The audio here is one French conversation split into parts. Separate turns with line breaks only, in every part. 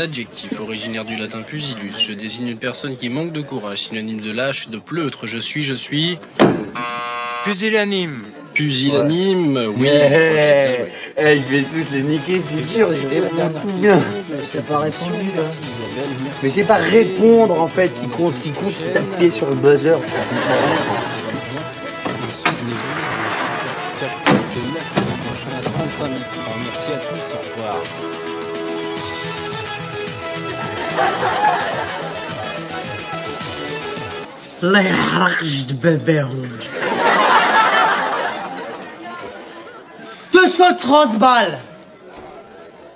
Adjectif originaire du latin pusilus. Je désigne une personne qui manque de courage. Synonyme de lâche, de pleutre. Je suis...
Pusillanime.
Pusillanime, ouais. Oui.
Je vais tous les niquer, c'est sûr. Je réponds tout bien.
T'as pas répondu, là.
Mais c'est pas répondre, en fait, qui compte. Ce qui compte, c'est d'appuyer sur le buzzer.
Merci à tous, au revoir.
الله يحرق جد باباهم 230 balles.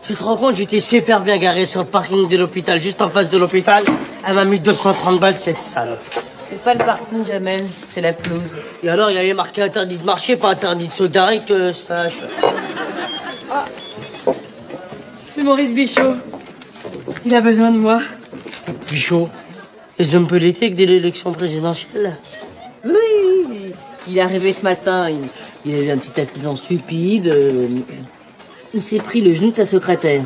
Tu te rends compte, j'étais super bien garé sur le parking de l'hôpital, juste en face de l'hôpital. Elle m'a mis 230 balles, cette salope.
C'est pas le parking, Jamel, c'est la pelouse.
Et alors, il y avait marqué interdit de marcher, pas interdit de se garer, que je sache.
Ah, c'est Maurice Bichot. Il a besoin de moi.
Bichot, les hommes politiques de l'élection présidentielle.
Oui, il est arrivé ce matin, il a eu un petit accident stupide. Il s'est pris le genou de sa secrétaire.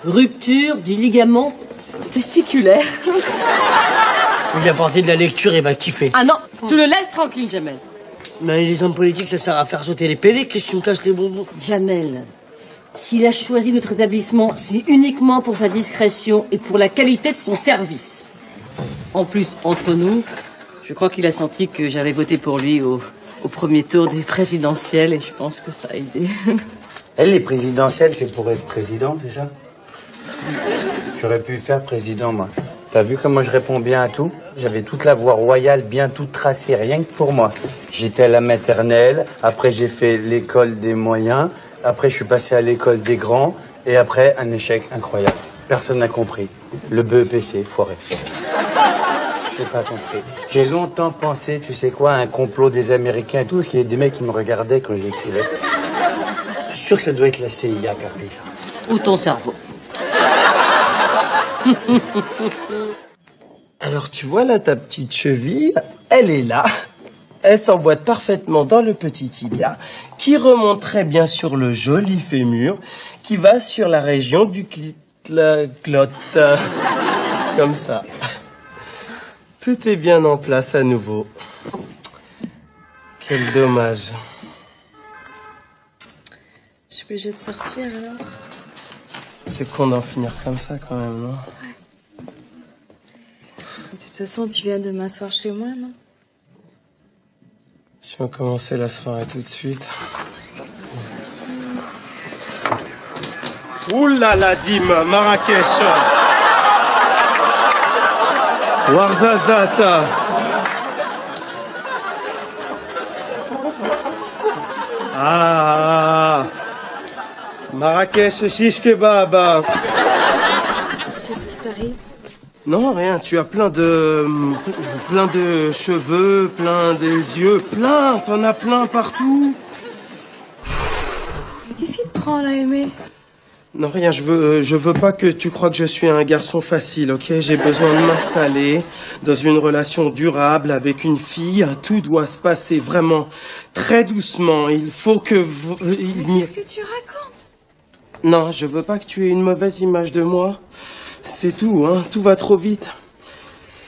Rupture du ligament testiculaire.
Je lui apporter de la lecture, il va kiffer.
Ah non, tu le laisses tranquille, Jamel.
Mais les hommes politiques, ça sert à faire sauter les PV, qu'est-ce que tu me casses les bonbons?
Jamel, s'il a choisi notre établissement, c'est uniquement pour sa discrétion et pour la qualité de son service. En plus, entre nous, je crois qu'il a senti que j'avais voté pour lui au premier tour des présidentielles et je pense que ça a aidé.
Elle, les présidentielles, c'est pour être président, c'est ça? J'aurais pu faire président, moi. T'as vu comment je réponds bien à tout? J'avais toute la voie royale bien toute tracée, rien que pour moi. J'étais à la maternelle, après j'ai fait l'école des moyens, après je suis passé à l'école des grands, et après un échec incroyable. Personne n'a compris. Le BEPC, foiré. J'ai pas compris. J'ai longtemps pensé, tu sais quoi, à un complot des Américains et tout, parce qu'il y a des mecs qui me regardaient quand j'écrivais. Je suis sûr que ça doit être la CIA qui a pris ça.
Ou ton cerveau.
Alors tu vois là ta petite cheville, elle est là. Elle s'emboîte parfaitement dans le petit tibia, qui remonte très bien sur le joli fémur, qui va sur la région du clotte. Comme ça. Tout est bien en place à nouveau. Quel dommage.
Je suis obligée de sortir alors.
C'est con d'en finir comme ça quand même, non?
De toute façon, tu viens de m'asseoir chez moi, non?
Si on commençait la soirée tout de suite. Ouh là là, Dim, Marrakech. Warzazata. Ah. Marrakech, shish kebab.
Qu'est-ce qui t'arrive?
Non, rien, tu as plein de cheveux, plein des yeux, plein, t'en as plein partout.
Mais qu'est-ce qui te prend là, Aimé?
Non, rien, je veux pas que tu crois que je suis un garçon facile, ok? J'ai besoin de m'installer dans une relation durable avec une fille. Tout doit se passer vraiment très doucement. Il faut que
Qu'est-ce que tu racontes?
Non, je veux pas que tu aies une mauvaise image de moi. C'est tout, hein. Tout va trop vite.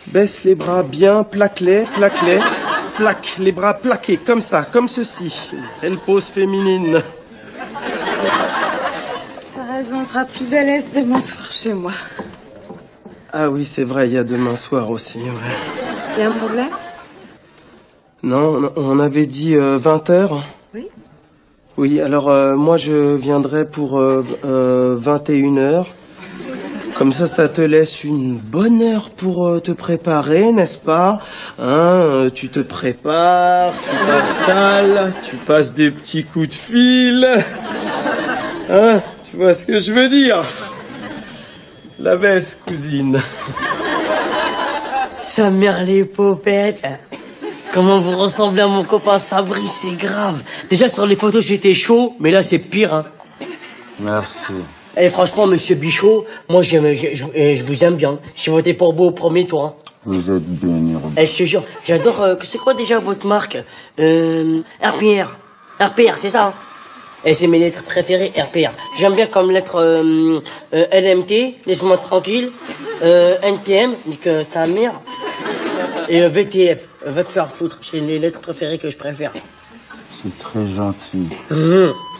Baisse les bras bien, plaque-les. Plaque les bras plaqués, comme ça, comme ceci. Belle pose féminine.
T'as raison, on sera plus à l'aise demain soir chez moi.
Ah oui, c'est vrai, il y a demain soir aussi, ouais.
Y a un problème?
Non, on avait dit 20h.
Oui.
Oui, alors moi je viendrai pour 21h. Comme ça te laisse une bonne heure pour te préparer, n'est-ce pas? Hein, tu te prépares, tu t'installes, tu passes des petits coups de fil. Hein, tu vois ce que je veux dire? La baisse, cousine.
Sa mère les popettes. Comment vous ressemblez à mon copain Sabri, c'est grave. Déjà, sur les photos, j'étais chaud, mais là, c'est pire, hein.
Merci.
Et franchement, monsieur Bichot, moi, je vous aime bien. J'ai voté pour vous au premier tour, hein.
Vous êtes bien heureux.
Et je te jure, j'adore... c'est quoi déjà votre marque RPR. RPR, c'est ça, hein. Et c'est mes lettres préférées, RPR. J'aime bien comme lettre LMT, laisse-moi tranquille. NPM, nique ta mère. Et VTF, va te faire foutre. C'est les lettres préférées que je préfère.
C'est très gentil.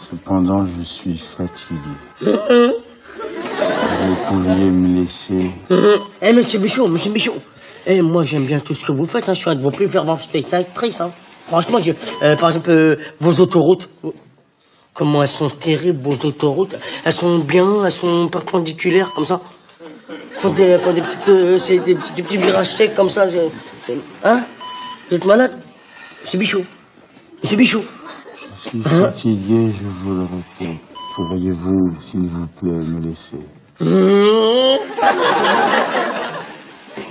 Cependant, je suis fatigué. Vous pouviez me laisser...
Eh, monsieur Bichot. Eh, moi, j'aime bien tout ce que vous faites, hein. Je suis un de vos plus fervents spectatrices, hein. Franchement, par exemple, vos autoroutes. Comment elles sont terribles, vos autoroutes. Elles sont bien, elles sont perpendiculaires, comme ça. Font des petites, des petits virages secs, comme ça. Hein? Vous êtes malade? Monsieur Bichot.
Je suis fatigué, je vous le répète. Pourriez-vous, s'il vous plaît, me laisser?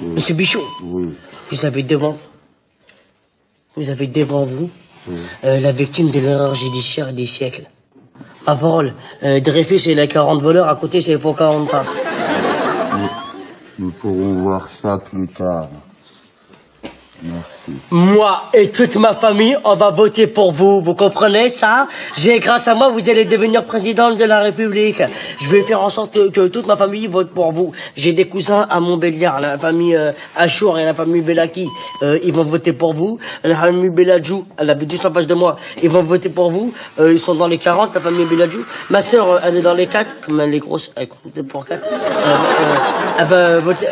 Monsieur Bichot.
Oui.
Vous avez devant vous la victime de l'erreur judiciaire des siècles. Ma parole, Dreyfus et les 40 voleurs, à côté c'est Pocahontas.
Nous pourrons voir ça plus tard. Merci.
Moi et toute ma famille, on va voter pour vous. Vous comprenez ça? Grâce à moi, vous allez devenir président de la République. Je vais faire en sorte que toute ma famille vote pour vous. J'ai des cousins à Montbéliard, la famille Achour et la famille Bellaki. Ils vont voter pour vous. La famille Belladjou, elle habite juste en face de moi. Ils vont voter pour vous. Ils sont dans les 40, la famille Belladjou. Ma sœur, elle est dans les 4, comme elle est grosse, elle compte pour 4. Elle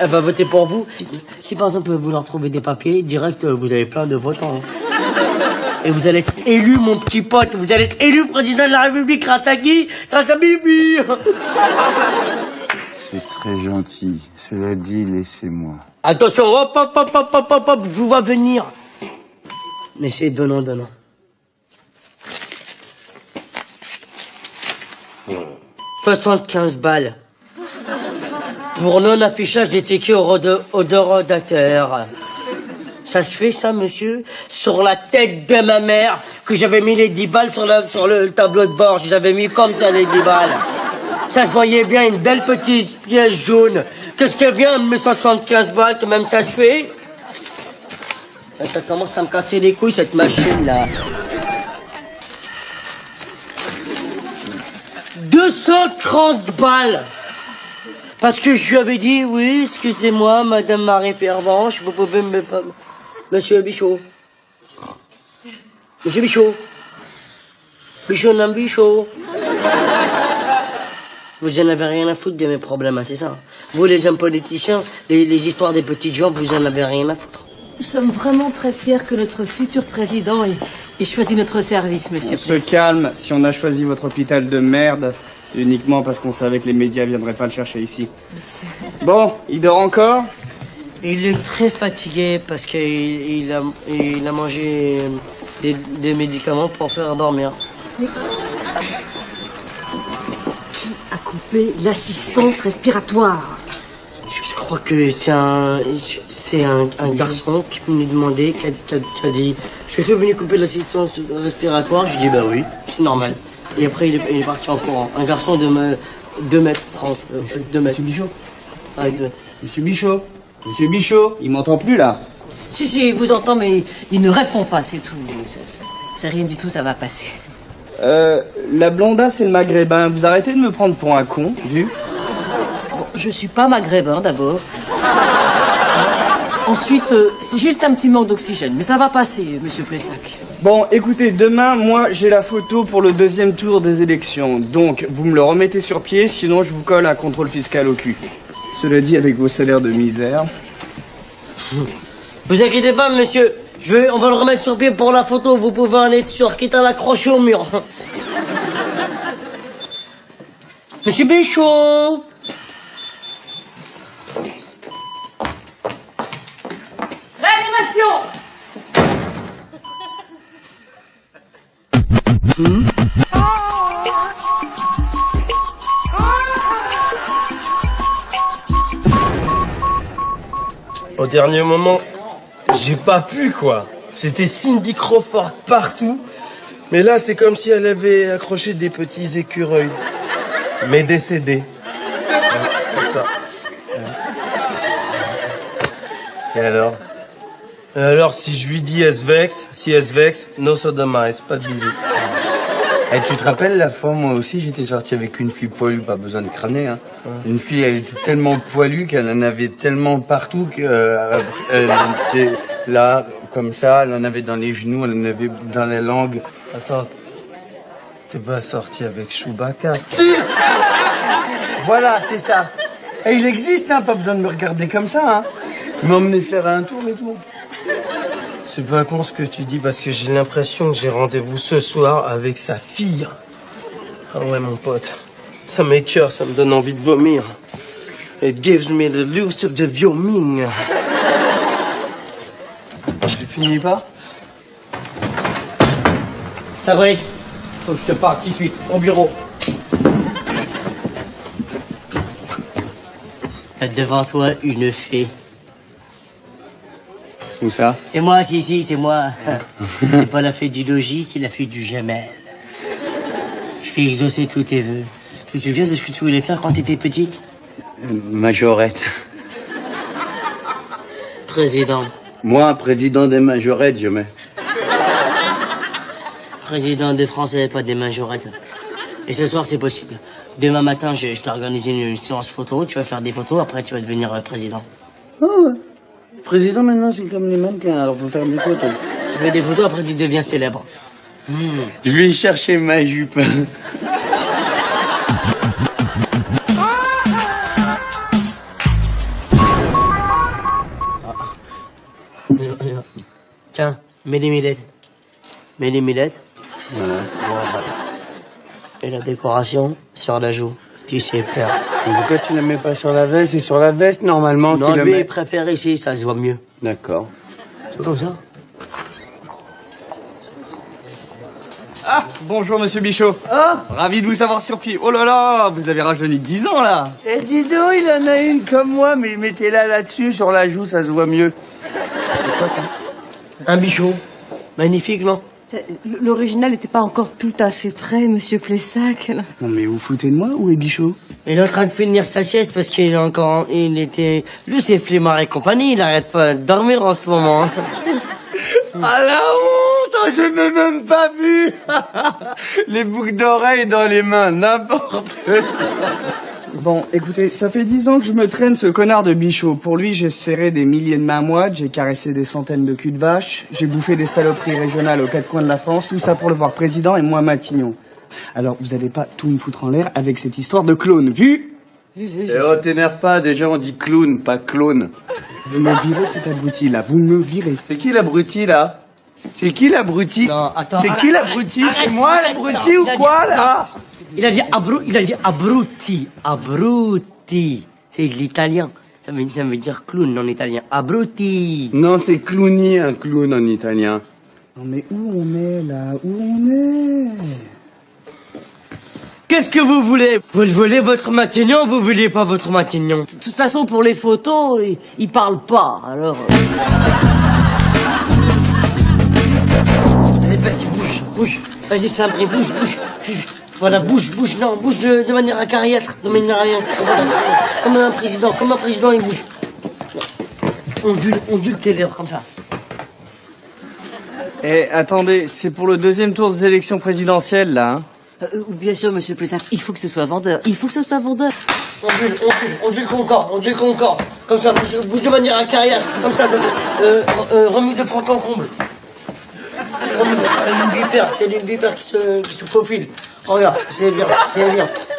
va voter pour vous. Si par exemple vous leur trouvez des papiers, direct, vous avez plein de votants. Hein. Et vous allez être élu, mon petit pote. Vous allez être élu président de la République grâce à qui? Grâce à Bibi.
C'est très gentil. Cela dit, laissez-moi.
Attention, hop, je vous vois venir. Mais c'est donnant. 75 balles. Pour non-affichage des tickets odorateur. Ça se fait, ça, monsieur? Sur la tête de ma mère, que j'avais mis les 10 balles sur le tableau de bord. J'avais mis comme ça, les 10 balles. Ça se voyait bien, une belle petite pièce jaune. Qu'est-ce qu'elle vient, mes 75 balles, quand même, ça se fait? Ça commence à me casser les couilles, cette machine-là. 230 balles! Parce que je lui avais dit, oui, excusez-moi, madame Marie Pervenche, vous pouvez me... Monsieur Bichot. Monsieur Bichot. Bichot. Vous en avez rien à foutre de mes problèmes, hein, c'est ça? Vous, les hommes politiciens, les histoires des petites gens, vous en avez rien à foutre.
Nous sommes vraiment très fiers que notre futur président ait choisi notre service, monsieur.
On se calme. Si on a choisi votre hôpital de merde, c'est uniquement parce qu'on savait que les médias viendraient pas le chercher ici.
Monsieur.
Bon, il dort encore?
Il est très fatigué parce qu'il a mangé des médicaments pour faire dormir.
Qui a coupé l'assistance respiratoire?
Je crois que c'est un garçon qui nous demandait, qui a dit, je suis venu couper l'assistance respiratoire. Je dis, bah oui, c'est normal. Et après, il est parti en courant. Un garçon de 2 mètres 30. 2 mètres.
Monsieur Bichot?
Ah, 2 mètres.
Monsieur Bichot, il m'entend plus, là?
Si, il vous entend, mais il ne répond pas, c'est tout. C'est rien du tout, ça va passer.
La blonda, c'est le maghrébin. Vous arrêtez de me prendre pour un con, vu?
Bon, je suis pas maghrébin, d'abord. Ensuite, c'est juste un petit manque d'oxygène, mais ça va passer, monsieur Plessac.
Bon, écoutez, demain, moi, j'ai la photo pour le 2e tour des élections. Donc, vous me le remettez sur pied, sinon je vous colle un contrôle fiscal au cul. Cela dit, avec vos salaires de misère...
Vous inquiétez pas, monsieur. On va le remettre sur pied pour la photo, vous pouvez en être sûr, quitte à l'accrocher au mur. Monsieur Bichot!
Réanimation!
Au dernier moment, j'ai pas pu, quoi. C'était Cindy Crawford partout. Mais là, c'est comme si elle avait accroché des petits écureuils. Mais décédés. Ouais, comme ça.
Et alors?
Alors, si je lui dis S-Vex, si S-Vex, no sodomize, pas de bisous.
Et tu te rappelles la fois, moi aussi, j'étais sorti avec une fille poilue, pas besoin de crâner, hein. Une fille, elle était tellement poilue qu'elle en avait tellement partout que elle était là, comme ça, elle en avait dans les genoux, elle en avait dans la langue.
Attends, t'es pas sorti avec Chewbacca?
Si. Voilà, c'est ça. Et il existe, hein, pas besoin de me regarder comme ça, hein. Il m'a emmené faire un tour et tout.
C'est pas con ce que tu dis parce que j'ai l'impression que j'ai rendez-vous ce soir avec sa fille. Ah ouais, mon pote. Ça m'écœure, ça me donne envie de vomir. It gives me the loose of the vomiting.
Tu finis pas?
Ça va, faut que je te parle tout de suite, au bureau. T'as devant toi une fée.
Où ça?
C'est moi, si, c'est moi. C'est pas la fée du logis, c'est la fée du Jamel. Je fais exaucer tous tes vœux. Tu te souviens de ce que tu voulais faire quand t'étais petit?
Majorette.
Président.
Moi, président des majorettes, je mets.
Président des Français, pas des majorettes. Et ce soir, c'est possible. Demain matin, je t'ai organisé une séance photo. Tu vas faire des photos, après tu vas devenir président.
Oh, ouais. Président, maintenant, c'est comme les mannequins, alors faut faire des photos.
Tu fais des photos, après tu deviens célèbre.
Je vais chercher ma jupe.
Tiens, mets des millettes. Mets des millettes.
Voilà.
Et la décoration sur la joue. Tu sais faire.
Pourquoi tu la mets pas sur la veste? C'est sur la veste, normalement,
Non,
tu la
lui,
mets.
il préfère ici, ça se voit mieux.
D'accord.
C'est comme ça.
Ah, bonjour monsieur Bichot.
Ah!
Ravi de vous avoir surpris. Oh là là, vous avez rajeuni de 10 ans là.
Eh, dis donc, il en a une comme moi, mais mettez-la là-dessus, sur la joue, ça se voit mieux.
C'est quoi ça?
Un bichot. Magnifique, non?
L'original n'était pas encore tout à fait prêt, monsieur Plessac. là.
Non mais vous foutez de moi, où est Bichot?
Il est en train de finir sa sieste parce qu'il est encore... Lui, c'est flemmard et compagnie, il arrête pas de dormir en ce moment.
Ah la honte, je n'ai même pas vu. Les boucles d'oreilles dans les mains, n'importe quoi.
Bon, écoutez, ça fait 10 ans que je me traîne ce connard de Bichot. Pour lui, j'ai serré des milliers de mains moites, j'ai caressé des centaines de culs de vache, j'ai bouffé des saloperies régionales aux quatre coins de la France, tout ça pour le voir président et moi Matignon. Alors, vous allez pas tout me foutre en l'air avec cette histoire de clone, vu?
Et oh, t'énerve pas, déjà on dit clown, pas clone.
Vous me virez cet abruti là, vous me virez.
C'est qui l'abruti, là? C'est qui l'abruti?
Non, attends.
C'est qui l'abruti? C'est moi l'abruti ou
il a
quoi,
dit-
là?
Il a dit abruti. Abruti. C'est de l'italien. Ça veut dire clown en italien. Abruti.
Non, c'est clowny, un clown en italien.
Non mais où on est là? Où on est?
Qu'est-ce que vous voulez? Vous voulez votre Matignon, vous voulez pas votre Matignon? De toute façon, pour les photos, il parle pas, alors... Allez, vas-y, bouge. Vas-y, Sabré, bouge. Voilà, bouge, non, bouge de manière acariâtre, de manière rien. Voilà, comme un président, il bouge. Ondule tes lèvres, comme ça.
Eh, attendez, c'est pour le deuxième tour des élections présidentielles là, hein?
Bien sûr, monsieur Plessac, il faut que ce soit vendeur.
Ondule ton corps. Comme ça, bouge de manière acariâtre, comme ça, remue de front en comble. Telle une vipère qui se faufile. Oh, regarde, c'est bien.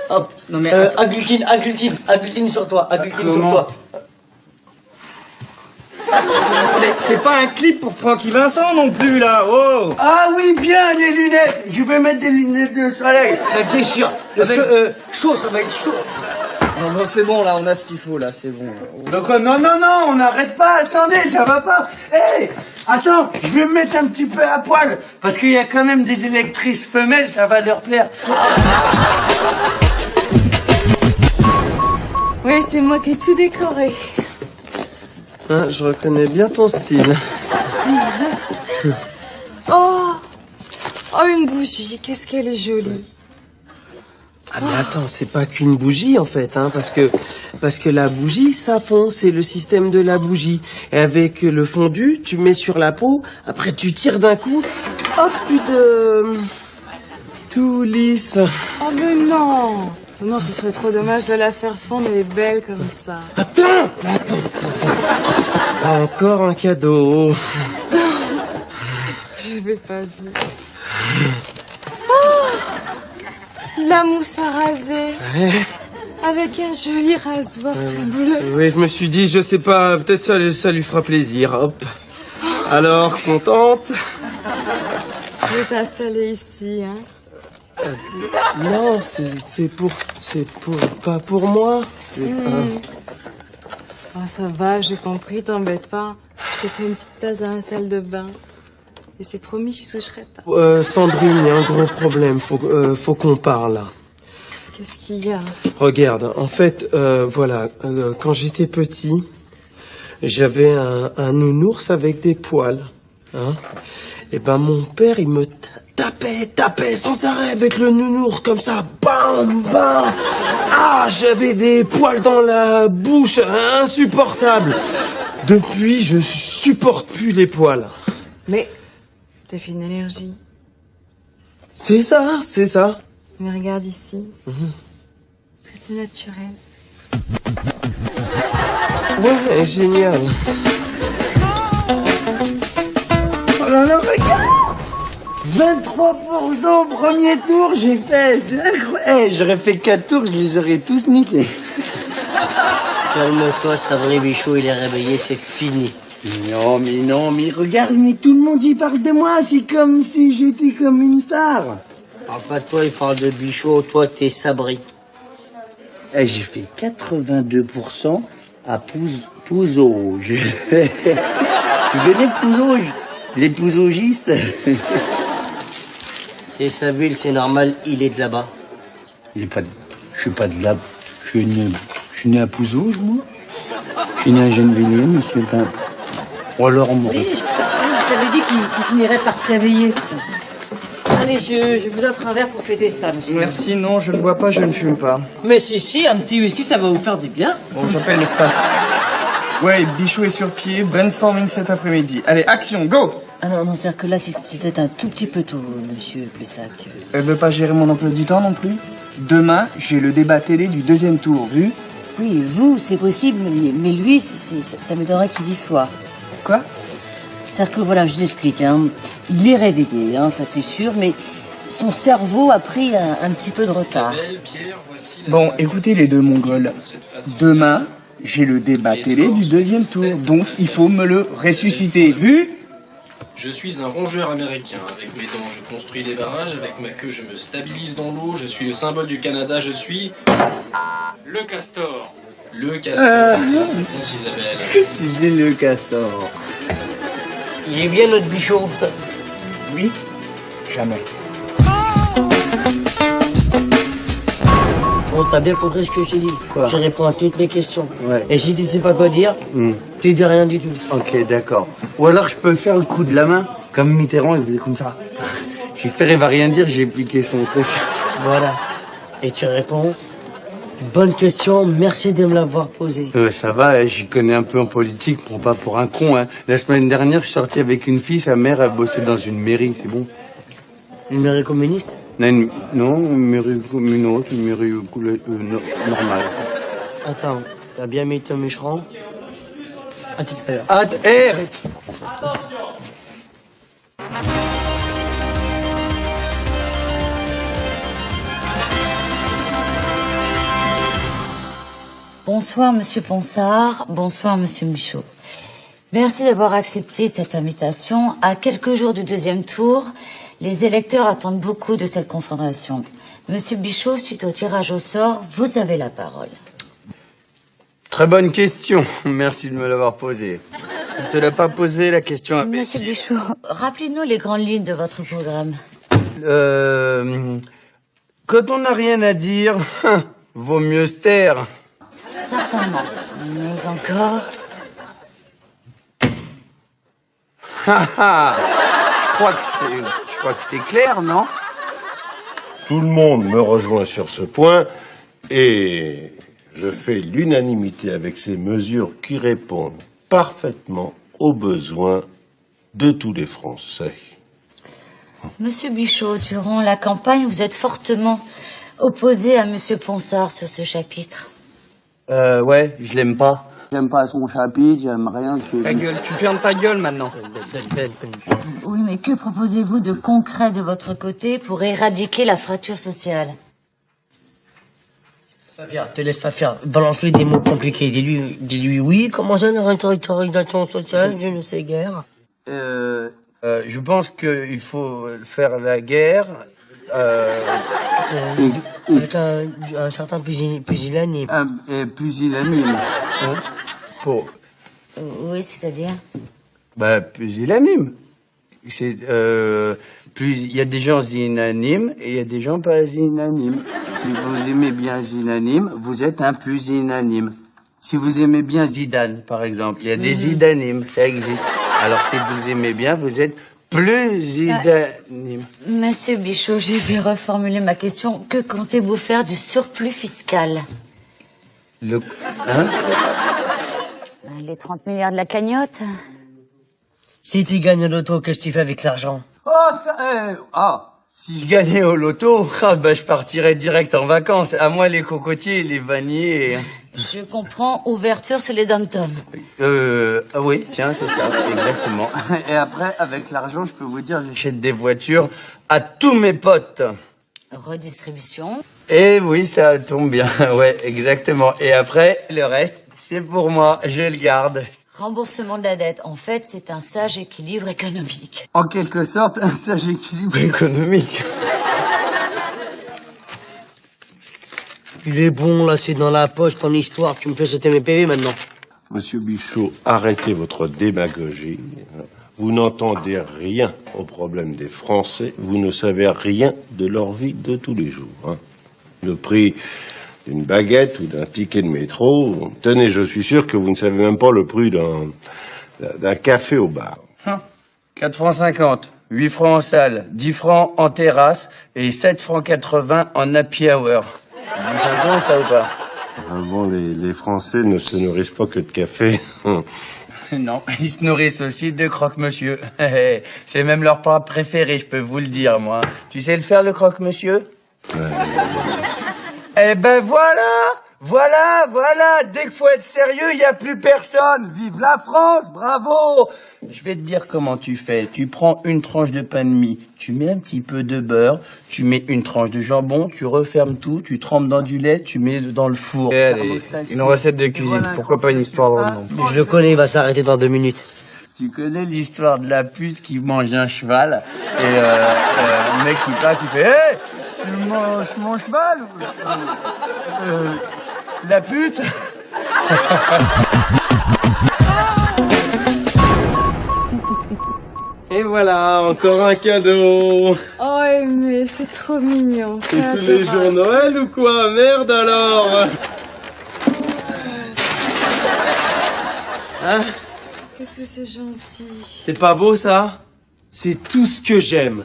Hop.
Non, mais
agglutine sur toi.
C'est pas un clip pour Francky Vincent non plus là, oh!
Ah oui, bien, les lunettes. Je vais mettre des lunettes de soleil.
Ça déchire. Chaud, ça va être chaud.
Non, c'est bon là, on a ce qu'il faut là, c'est bon.
Donc, non, on n'arrête pas, attendez, ça va pas. Hé, attends, je vais me mettre un petit peu à poil, parce qu'il y a quand même des électrices femelles, ça va leur plaire.
Oui, c'est moi qui ai tout décoré.
Hein, je reconnais bien ton style.
Oh, une bougie, qu'est-ce qu'elle est jolie.
Ah mais attends, c'est pas qu'une bougie en fait, hein, parce que la bougie ça fond, c'est le système de la bougie. Et avec le fondu, tu mets sur la peau, après tu tires d'un coup, hop, plus de tout lisse.
Oh mais non. Non, ce serait trop dommage de la faire fondre, elle est belle comme ça.
Attends. Encore un cadeau.
Je vais pas dire. Oh, la mousse à raser.
Ouais.
Avec un joli rasoir tout bleu.
Oui, je me suis dit, je sais pas, peut-être ça lui fera plaisir. Hop. Alors, contente?
Je vais t'installer ici, hein.
Non, pas pour moi.
Oh, ça va, j'ai compris, t'embête pas. Je t'ai fait une petite place dans la salle de bain. Et c'est promis, je toucherai pas.
Sandrine, il y a un gros problème. Faut qu'on parle, là.
Qu'est-ce qu'il y a?
Regarde, en fait, voilà, quand j'étais petit, j'avais un nounours avec des poils. Hein. Et ben, mon père, il me tapait sans arrêt avec le nounours, comme ça. Bam, bam. Ah, j'avais des poils dans la bouche, insupportable. Depuis, je supporte plus les poils.
Mais t'as fait une allergie.
C'est ça.
Mais regarde ici. Tout est naturel.
Ouais, génial.
Oh là là, regarde 23% au premier tour, j'ai fait. C'est incroyable. J'aurais fait 4 tours, je les aurais tous niqués.
Calme-toi, Sabri Bichot, il est réveillé, c'est fini.
Non, mais regarde, mais tout le monde y parle de moi. C'est comme si j'étais comme une star.
Parle pas de toi, il parle de Bichot, toi t'es Sabri.
J'ai fait 82% à Pouzo Rouge. Tu connais Pouzo Rouge? Les pouzaugistes.
C'est sa ville, c'est normal, il est de là-bas.
Je suis pas de là. Je suis né à Pouzo, moi. Je suis né à Gennevilliers, monsieur. Ou alors, on
Oui, je t'avais dit qu'il finirait par se réveiller. Allez, je vous offre un verre pour fêter ça, monsieur.
Merci, non, je ne bois pas, je ne fume pas.
Mais si, un petit whisky, ça va vous faire du bien.
Bon, j'appelle le staff. Ouais, Bichot est sur pied, brainstorming cet après-midi. Allez, action, go!
Ah non, c'est-à-dire que là, c'était un tout petit peu tôt, monsieur Pessac.
Elle veut pas gérer mon emploi du temps non plus? Demain, j'ai le débat télé du 2e tour, vu?
Oui, vous, c'est possible, mais lui, ça m'étonnerait qu'il y soit.
Quoi?
C'est-à-dire que, voilà, je vous explique, hein. Il est réveillé, hein, ça c'est sûr, mais son cerveau a pris un petit peu de retard.
Bon, écoutez les deux Mongols. Demain, j'ai le débat télé du 2e tour, donc il faut me le ressusciter, vu?
Je suis un rongeur américain. Avec mes dents, je construis des barrages. Avec ma queue, je me stabilise dans l'eau. Je suis le symbole du Canada. Je suis...
Le castor.
Le castor. Réponse Isabelle.
C'était le castor.
Il est bien notre Bichot.
Oui? Jamais.
Bon, t'as bien compris ce que je t'ai dit.
Quoi?
Je réponds à toutes les questions.
Ouais.
Et si tu sais pas quoi dire, tu dis rien du tout.
Ok, d'accord. Ou alors je peux faire le coup de la main, comme Mitterrand, il faisait comme ça. J'espère qu'il va rien dire, j'ai piqué son truc.
Voilà. Et tu réponds, bonne question, merci de me l'avoir posée.
Ça va, j'y connais un peu en politique, prends pas pour un con. Hein. La semaine dernière, je suis sorti avec une fille, sa mère, elle bossait dans une mairie, c'est bon.
Une mairie communiste?
Non, une mairie communale, une mairie normale.
Attends, t'as bien mis ton mûcheron? À tout à l'heure.
Arrête.
Bonsoir, Monsieur Ponsard. Bonsoir, Monsieur Michaud. Merci d'avoir accepté cette invitation. À quelques jours du 2e tour, les électeurs attendent beaucoup de cette confrontation. Monsieur Bichot, suite au tirage au sort, vous avez la parole.
Très bonne question. Merci de me l'avoir posée.
Je te l'ai pas posé la question
Monsieur
imbécile.
Bichot, rappelez-nous les grandes lignes de votre programme.
Quand on n'a rien à dire, vaut mieux se taire.
Certainement. Mais encore...
Ha ha crois que c'est clair, non?
Tout le monde me rejoint sur ce point et je fais l'unanimité avec ces mesures qui répondent parfaitement aux besoins de tous les Français.
Monsieur Bichot, durant la campagne, vous êtes fortement opposé à Monsieur Ponsard sur ce chapitre.
Ouais, je l'aime pas. J'aime pas son chapitre, j'aime rien.
Ta gueule, tu fermes ta gueule maintenant.
Oui, mais que proposez-vous de concret de votre côté pour éradiquer la fracture sociale?
Te laisse pas faire. Balance-lui des mots compliqués. Dis-lui oui, comment ça, la réinteriorisation sociale, je ne sais guère.
Je pense qu'il faut faire la guerre.
Avec un certain pusillanime.
Pusillanime. Hein? Pour.
Oui, c'est-à-dire?
Pusillanime. C'est il y a des gens unanimes et il y a des gens pas unanimes. Si vous aimez bien unanime, vous êtes un pusillanime. Si vous aimez bien Zidane, par exemple, il y a des zidanimes, ça existe. Alors si vous aimez bien, vous êtes plus zidanimes.
Monsieur Bichot, je vais reformuler ma question. Que comptez-vous faire du surplus fiscal?
Hein?
Les 30 milliards de la cagnotte?
Si tu gagnes au loto, qu'est-ce que tu fais avec l'argent?
Si je gagnais au loto, je partirais direct en vacances. À moi, les cocotiers, les vanniers.
Je comprends, ouverture sur les dom-toms.
Oui, tiens, c'est ça, exactement. Et après, avec l'argent, je peux vous dire, j'achète des voitures à tous mes potes.
Redistribution.
Et oui, ça tombe bien, ouais, exactement. Et après, le reste, c'est pour moi, je le garde.
Remboursement de la dette. En fait, c'est un sage équilibre économique.
En quelque sorte, un sage équilibre économique.
Il est bon, là, c'est dans la poche, ton histoire. Tu me fais sauter mes PV, maintenant.
Monsieur Bichot, arrêtez votre démagogie. Vous n'entendez rien aux problèmes des Français. Vous ne savez rien de leur vie de tous les jours. Hein. Le prix d'une baguette ou d'un ticket de métro. Tenez, je suis sûr que vous ne savez même pas le prix d'un café au bar.
4 francs 50, 8 francs en salle, 10 francs en terrasse et 7 francs 80 en happy hour. C'est bon, ça ou pas?
Bon, les Français ne se nourrissent pas que de café.
Non, ils se nourrissent aussi de croque-monsieur. C'est même leur plat préféré, je peux vous le dire, moi. Tu sais le faire, le croque-monsieur? Eh ben voilà. Dès qu'il faut être sérieux, il n'y a plus personne. Vive la France, bravo. Je vais te dire comment tu fais. Tu prends une tranche de pain de mie, tu mets un petit peu de beurre, tu mets une tranche de jambon, tu refermes tout, tu trempes dans du lait, tu mets dans le four.
Une recette de cuisine, voilà, pourquoi pas une histoire drôle?
Je le connais, il va s'arrêter dans 2 minutes.
Tu connais l'histoire de la pute qui mange un cheval et un mec qui passe, il fait hey, tu manges mon cheval? La pute.
Et voilà, encore un cadeau.
Oh, mais c'est trop mignon.
C'est tous les jours Noël ou quoi? Merde alors. Hein?
Qu'est-ce que c'est gentil.
C'est pas beau ça? C'est tout ce que j'aime.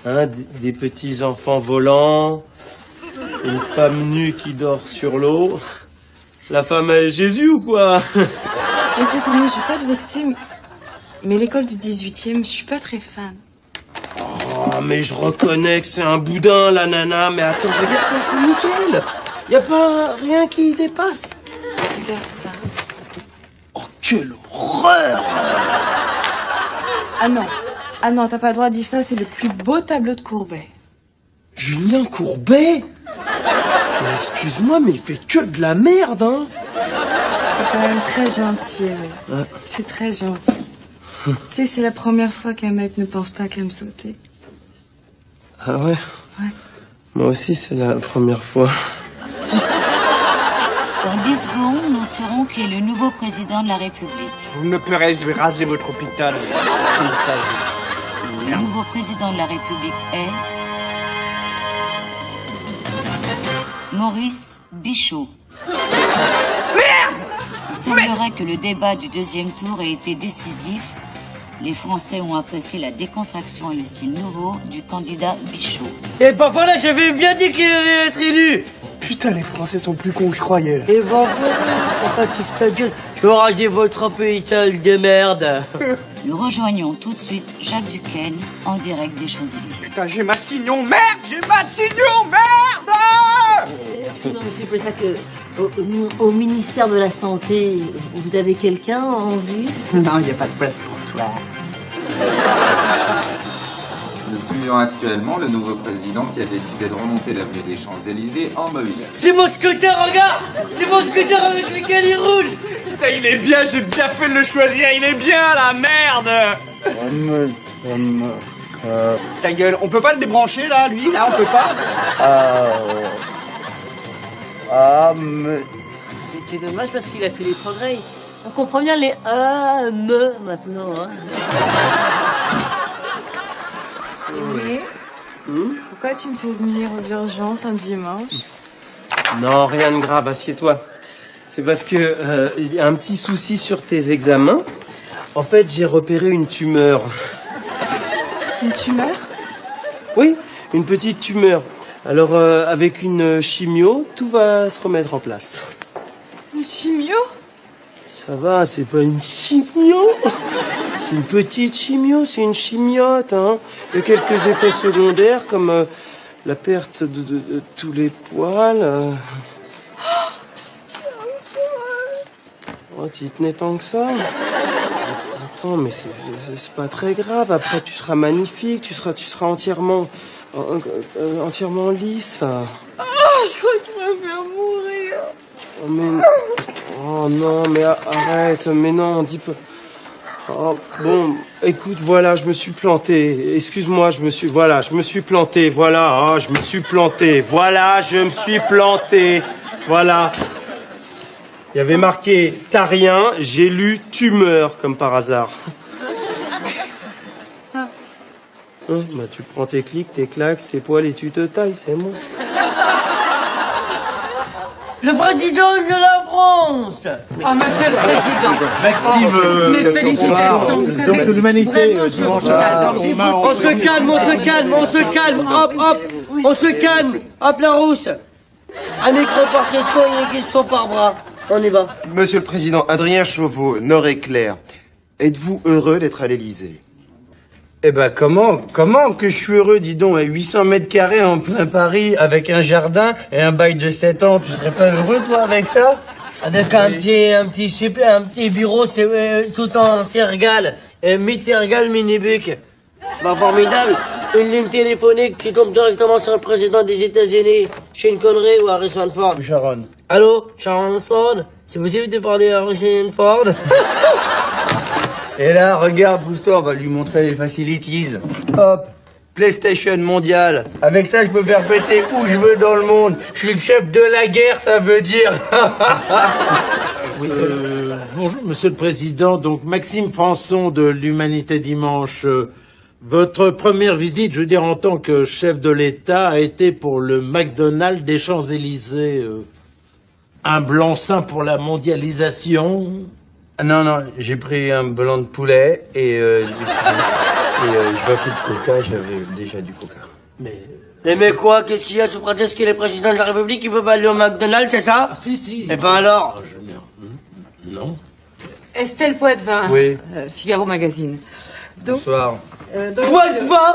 Hein, des petits enfants volants, une femme nue qui dort sur l'eau. La femme à Jésus ou quoi?
Écoute, mais je vais pas te vexer, mais l'école du 18e, je suis pas très fan.
Oh, mais je reconnais que c'est un boudin, la nana. Mais attends, regarde comme c'est nickel. Y a pas rien qui dépasse.
Regarde ça.
Oh, quelle horreur!
Ah non, t'as pas le droit de dire ça, c'est le plus beau tableau de Courbet.
Julien Courbet? Mais excuse-moi, mais il fait que de la merde, hein?
C'est quand même très gentil, ouais. C'est très gentil. Tu sais, c'est la première fois qu'un mec ne pense pas qu'à me sauter.
Ah ouais?
Ouais.
Moi aussi, c'est la première fois.
Dans 10 secondes, nous saurons qui est le nouveau président de la République.
Vous me perez, je vais raser votre hôpital.
Le nouveau président de la République est... Maurice Bichot. Merde! Il semblerait que le débat du deuxième tour ait été décisif Les Français ont apprécié la décontraction et le style nouveau du candidat Bichot.
Et ben voilà, j'avais bien dit qu'il allait être élu.
Putain, les Français sont plus cons que je croyais, là.
Et ben voilà, tout ta gueule. Je vais raser votre pays de merde.
Nous rejoignons tout de suite Jacques Duquesne en direct des Champs-Élysées.
Putain, j'ai Matignon, merde! J'ai Matignon, merde!
Non, mais c'est pour ça que au ministère de la Santé, vous avez quelqu'un en vue?
Non, il n'y a pas de place pour toi.
Nous suivons actuellement le nouveau président qui a décidé de remonter l'avenue des Champs-Élysées en mobilette.
C'est mon scooter, regarde. C'est mon scooter avec lequel il roule.
Putain, il est bien, j'ai bien fait de le choisir, il est bien, la merde! Ta gueule, on peut pas le débrancher, là, lui? Là, on peut pas?
C'est dommage parce qu'il a fait les progrès. On comprend bien les maintenant. Hein.
Aimé, pourquoi tu me fais venir aux urgences un dimanche?
Non, rien de grave, assieds-toi. C'est parce que il y a un petit souci sur tes examens. En fait, j'ai repéré une tumeur.
Une tumeur?
Oui, une petite tumeur. Alors, avec une chimio, tout va se remettre en place.
Une chimio?
Ça va, c'est pas une chimio. C'est une petite chimio, c'est une chimiote, hein. Il y a quelques effets secondaires, comme la perte de tous les poils. Oh, tu y tenais tant que ça? Attends, mais c'est pas très grave. Après, tu seras magnifique, tu seras entièrement lisse.
Oh, je crois qu'il va me faire mourir.
Oh, mais... Oh non, mais arrête, mais non, dis pas... Oh, bon, écoute, voilà, je me suis planté. Excuse-moi, je me suis planté, voilà, oh, je me suis planté. Voilà, je me suis planté. Voilà. Il y avait marqué « T'as rien », j'ai lu « tumeur » comme par hasard. Hein, bah, tu prends tes clics, tes claques, tes poils et tu te tailles, fais-moi.
Le président de la France.
Ah, monsieur le président.
Maxime,
félicitations.
donc l'humanité, dimanche
On se calme, hop, on se calme, hop la rousse. Un micro par question et une question par bras. On y va.
Monsieur le Président, Adrien Chauveau, Nord-Éclair, êtes-vous heureux d'être à l'Élysée?
Eh ben, comment que je suis heureux, dis donc, à 800 mètres carrés en plein Paris, avec un jardin et un bail de 7 ans, tu serais pas heureux, toi, avec ça?
Avec un petit bureau, c'est tout en tergal, mi-tergal, mini-buc. Bah, formidable. Une ligne téléphonique qui tombe directement sur le président des États-Unis. Sean Connery ou Harrison Ford.
Sharon.
Allô, Sharon Stone? C'est possible de parler à Harrison Ford?
Et là, regarde, pousse-toi, on va lui montrer les facilities. Hop, PlayStation mondial. Avec ça, je peux faire péter où je veux dans le monde. Je suis le chef de la guerre, ça veut dire.
Oui, bonjour, Monsieur le Président. Donc, Maxime Françon de l'Humanité Dimanche. Votre première visite, je veux dire, en tant que chef de l'État, a été pour le McDonald's des Champs-Élysées. Un blanc-seing pour la mondialisation.
Non, j'ai pris un blanc de poulet et je bois plus de coca, j'avais déjà du coca.
Mais quoi? Qu'est-ce qu'il y a sous prétexte qu'il est président de la République, il peut pas aller au McDonald's, c'est ça?
Si.
Eh ben alors?
Non.
Estelle Poitvin.
Oui.
Figaro Magazine. Donc,
Bonsoir.
Poitvin!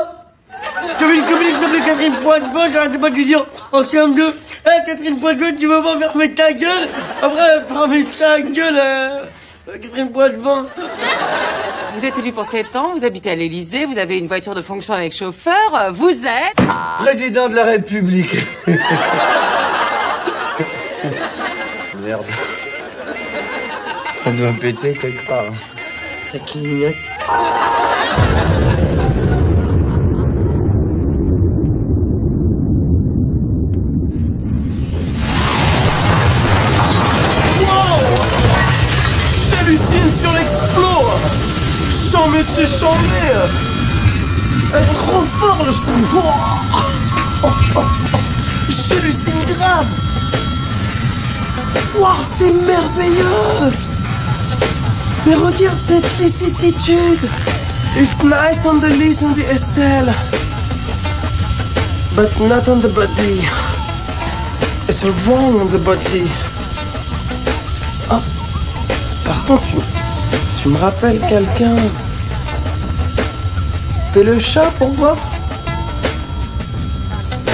J'avais une copine qui s'appelait Catherine Poitvin, j'arrêtais pas de lui dire en CM2, Catherine Poitvin, tu veux pas fermer ta gueule? Après, fermer sa gueule, Catherine Poitvin.
Vous êtes élu pour 7 ans, vous habitez à l'Élysée, vous avez une voiture de fonction avec chauffeur, vous êtes...
Président de la République. Merde. Ça doit péter quelque part.
Ça clignote.
J'hallucine sur l'explos. Chambé. Trop fort le... J'hallucine grave. Wow, c'est merveilleux. Mais regarde cette vicissitude. It's nice on the legs and the aisselle, but not on the body. It's wrong on the body. Oh, par contre, tu me rappelles quelqu'un. Fais le chat pour voir.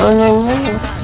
Oh, non, non.